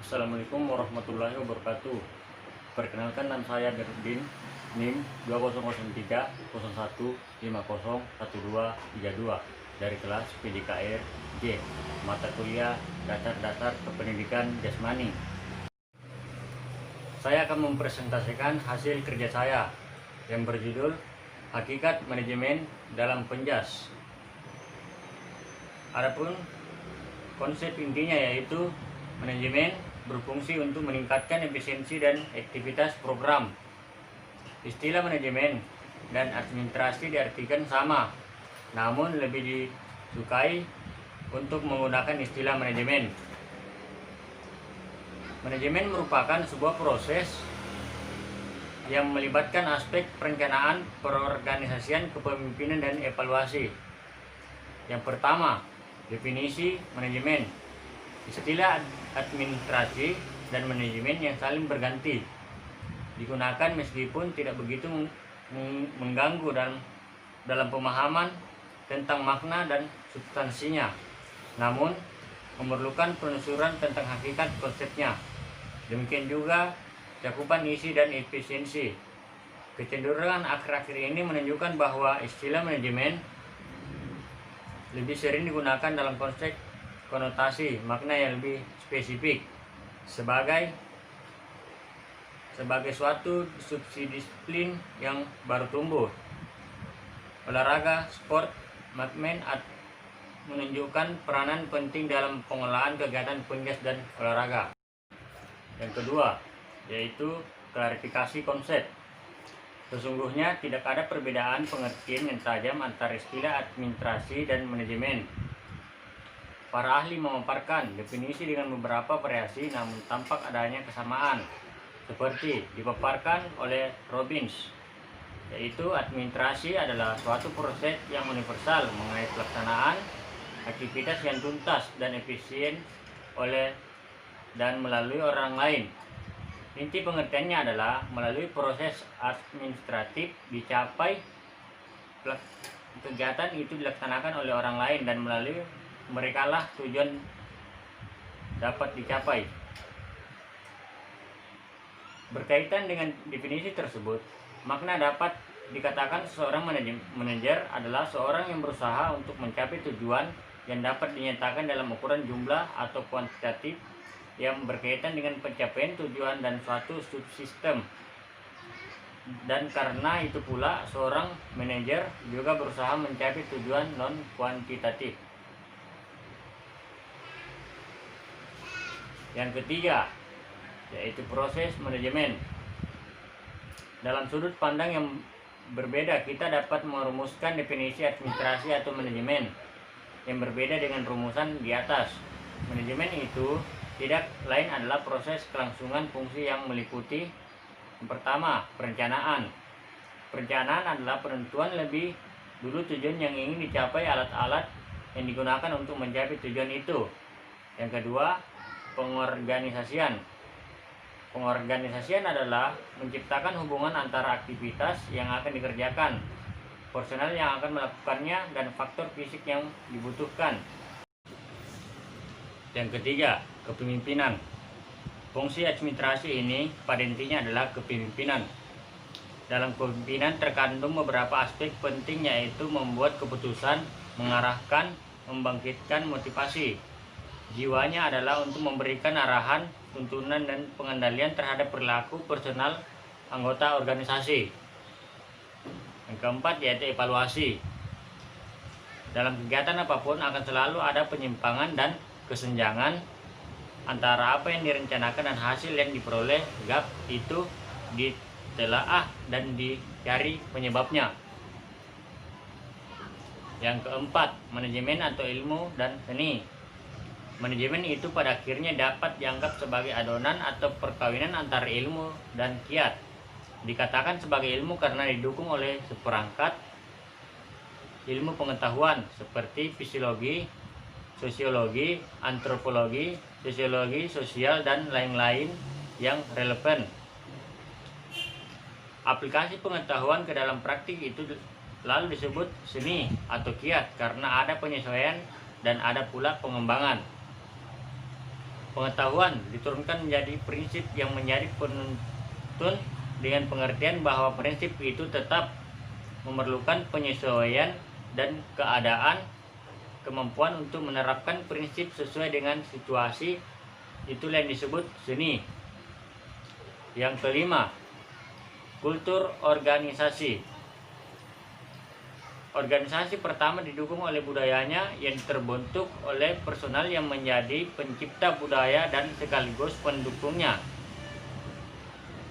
Assalamualaikum warahmatullahi wabarakatuh. Perkenalkan, nama saya Berdin, NIM 201301501232 dari kelas PDKR J, mata kuliah dasar-dasar kependidikan jasmani. Saya akan mempresentasikan hasil kerja saya yang berjudul Hakikat Manajemen dalam Penjas. Adapun konsep intinya yaitu manajemen berfungsi untuk meningkatkan efisiensi dan aktivitas program. Istilah manajemen dan administrasi diartikan sama, namun lebih disukai untuk menggunakan istilah manajemen. Manajemen merupakan sebuah proses yang melibatkan aspek perencanaan, perorganisasian, kepemimpinan, dan evaluasi. Yang pertama, definisi manajemen. Istilah administrasi dan manajemen yang saling berganti digunakan meskipun tidak begitu mengganggu dalam pemahaman tentang makna dan substansinya, namun memerlukan penelusuran tentang hakikat konsepnya. Demikian juga cakupan isi dan efisiensi. Kecenderungan akhir-akhir ini menunjukkan bahwa istilah manajemen lebih sering digunakan dalam konteks konotasi makna yang lebih spesifik sebagai suatu subdisiplin yang baru tumbuh. Olahraga, sport, manajemen menunjukkan peranan penting dalam pengolahan kegiatan penjas dan olahraga. Yang kedua, yaitu klarifikasi konsep. Sesungguhnya tidak ada perbedaan pengertian yang tajam antara istilah administrasi dan manajemen. Para ahli memaparkan definisi dengan beberapa variasi, namun tampak adanya kesamaan, seperti dipaparkan oleh Robbins, yaitu administrasi adalah suatu proses yang universal mengenai pelaksanaan aktivitas yang tuntas dan efisien oleh dan melalui orang lain. Inti pengertiannya adalah melalui proses administratif dicapai kegiatan itu dilaksanakan oleh orang lain dan melalui merekalah tujuan dapat dicapai. Berkaitan dengan definisi tersebut, makna dapat dikatakan seorang manajer adalah seorang yang berusaha untuk mencapai tujuan yang dapat dinyatakan dalam ukuran jumlah atau kuantitatif yang berkaitan dengan pencapaian tujuan dan suatu subsistem. Dan karena itu pula seorang manajer juga berusaha mencapai tujuan non kuantitatif. Yang ketiga, yaitu proses manajemen. Dalam sudut pandang yang berbeda, kita dapat merumuskan definisi administrasi atau manajemen yang berbeda dengan rumusan di atas. Manajemen itu tidak lain adalah proses kelangsungan fungsi yang meliputi yang pertama, perencanaan. Perencanaan adalah penentuan lebih dulu tujuan yang ingin dicapai, alat-alat yang digunakan untuk mencapai tujuan itu. Yang kedua, pengorganisasian. Pengorganisasian adalah menciptakan hubungan antara aktivitas yang akan dikerjakan, personel yang akan melakukannya, dan faktor fisik yang dibutuhkan. Yang ketiga, kepemimpinan. Fungsi administrasi ini pada intinya adalah kepemimpinan. Dalam kepemimpinan terkandung beberapa aspek penting, yaitu membuat keputusan, mengarahkan, membangkitkan motivasi. Jiwanya adalah untuk memberikan arahan, tuntunan, dan pengendalian terhadap perilaku personal anggota organisasi. Yang keempat, yaitu evaluasi. Dalam kegiatan apapun akan selalu ada penyimpangan dan kesenjangan antara apa yang direncanakan dan hasil yang diperoleh. Gap itu ditelaah dan dicari penyebabnya. Yang keempat, manajemen atau ilmu dan seni. Manajemen itu pada akhirnya dapat dianggap sebagai adonan atau perkawinan antara ilmu dan kiat. Dikatakan sebagai ilmu karena didukung oleh seperangkat ilmu pengetahuan seperti fisiologi, sosiologi, antropologi, sosiologi sosial, dan lain-lain yang relevan. Aplikasi pengetahuan ke dalam praktik itu lalu disebut seni atau kiat karena ada penyesuaian dan ada pula pengembangan. Pengetahuan diturunkan menjadi prinsip yang menjadi penuntun dengan pengertian bahwa prinsip itu tetap memerlukan penyesuaian dan keadaan. Kemampuan untuk menerapkan prinsip sesuai dengan situasi, itulah yang disebut seni. Yang kelima, kultur organisasi. Organisasi pertama didukung oleh budayanya yang terbentuk oleh personal yang menjadi pencipta budaya dan sekaligus pendukungnya.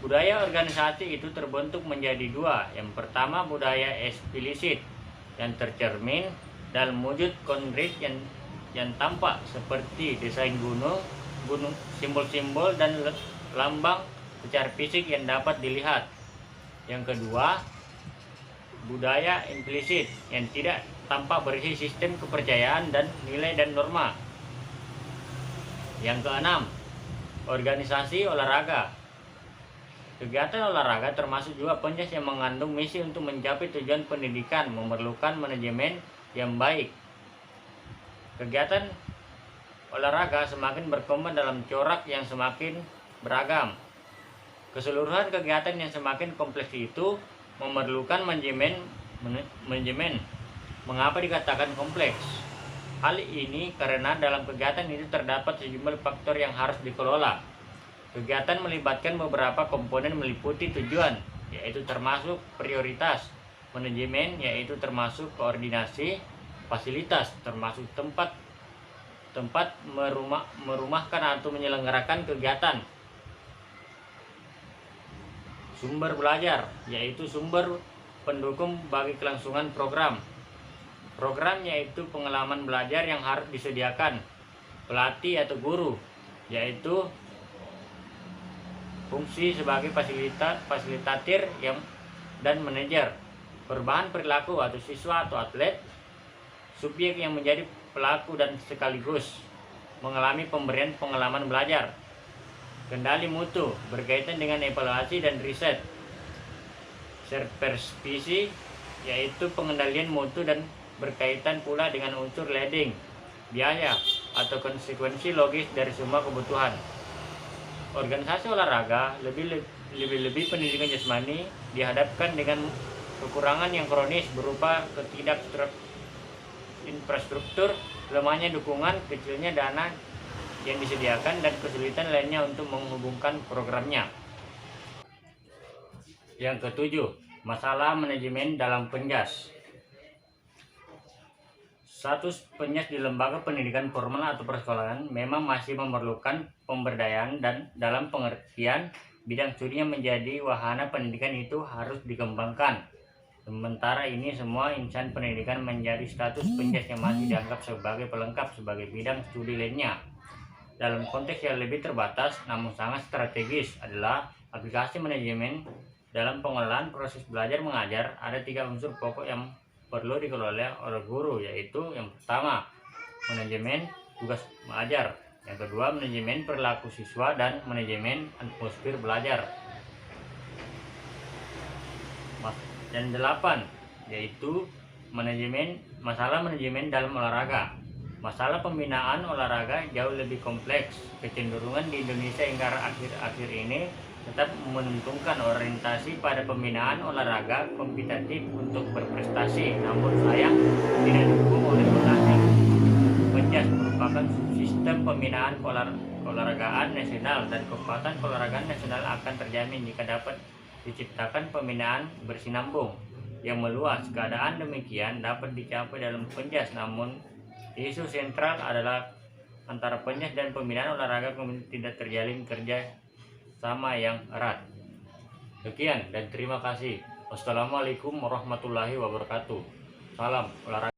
Budaya organisasi itu terbentuk menjadi dua. Yang pertama, budaya eksplisit yang tercermin dalam wujud konkret yang tampak seperti desain gunung, simbol-simbol dan lambang secara fisik yang dapat dilihat. Yang kedua, budaya implisit yang tidak tampak berisi sistem kepercayaan dan nilai dan norma. Yang keenam, organisasi olahraga. Kegiatan olahraga termasuk juga penjas yang mengandung misi untuk mencapai tujuan pendidikan, memerlukan manajemen yang baik. Kegiatan olahraga semakin berkembang dalam corak yang semakin beragam. Keseluruhan kegiatan yang semakin kompleks itu memerlukan manajemen. Mengapa dikatakan kompleks? Hal ini karena dalam kegiatan itu terdapat sejumlah faktor yang harus dikelola. Kegiatan melibatkan beberapa komponen meliputi tujuan, yaitu termasuk prioritas, manajemen, yaitu termasuk koordinasi, fasilitas, termasuk tempat merumahkan atau menyelenggarakan kegiatan, sumber belajar, yaitu sumber pendukung bagi kelangsungan program. Program yaitu pengalaman belajar yang harus disediakan, pelatih atau guru, yaitu fungsi sebagai fasilitator dan manajer. Perubahan perilaku atau siswa atau atlet, subjek yang menjadi pelaku dan sekaligus mengalami pemberian pengalaman belajar. Kendali mutu berkaitan dengan evaluasi dan riset. Supervisi yaitu pengendalian mutu dan berkaitan pula dengan unsur leading, biaya atau konsekuensi logis dari semua kebutuhan. Organisasi olahraga lebih pendidikan jasmani dihadapkan dengan kekurangan yang kronis berupa infrastruktur, lemahnya dukungan, kecilnya dana yang disediakan, dan kesulitan lainnya untuk menghubungkan programnya. Yang ketujuh, masalah manajemen dalam penjas. Status penjas di lembaga pendidikan formal atau persekolahan memang masih memerlukan pemberdayaan, dan dalam pengertian bidang studinya menjadi wahana pendidikan itu harus dikembangkan. Sementara ini semua insan pendidikan menjadi status penjas yang masih dianggap sebagai pelengkap sebagai bidang studi lainnya. Dalam konteks yang lebih terbatas namun sangat strategis adalah aplikasi manajemen dalam pengelolaan proses belajar mengajar. Ada 3 unsur pokok yang perlu dikelola oleh guru, yaitu yang pertama, manajemen tugas mengajar, yang kedua, manajemen perilaku siswa, dan manajemen atmosfer belajar. Dan 8, yaitu masalah manajemen dalam olahraga. Masalah pembinaan olahraga jauh lebih kompleks. Kecenderungan di Indonesia hingga akhir-akhir ini tetap menentukan orientasi pada pembinaan olahraga kompetitif untuk berprestasi, namun sayang tidak didukung oleh penghasil. Penjas merupakan sistem pembinaan keolahragaan nasional, dan kekuatan keolahragaan nasional akan terjamin jika dapat diciptakan pembinaan bersinambung yang meluas. Keadaan demikian dapat dicapai dalam penjas, namun isu sentral adalah antara penjas dan pembinaan olahraga tidak terjalin kerja sama yang erat. Sekian dan terima kasih. Wassalamualaikum warahmatullahi wabarakatuh. Salam olahraga.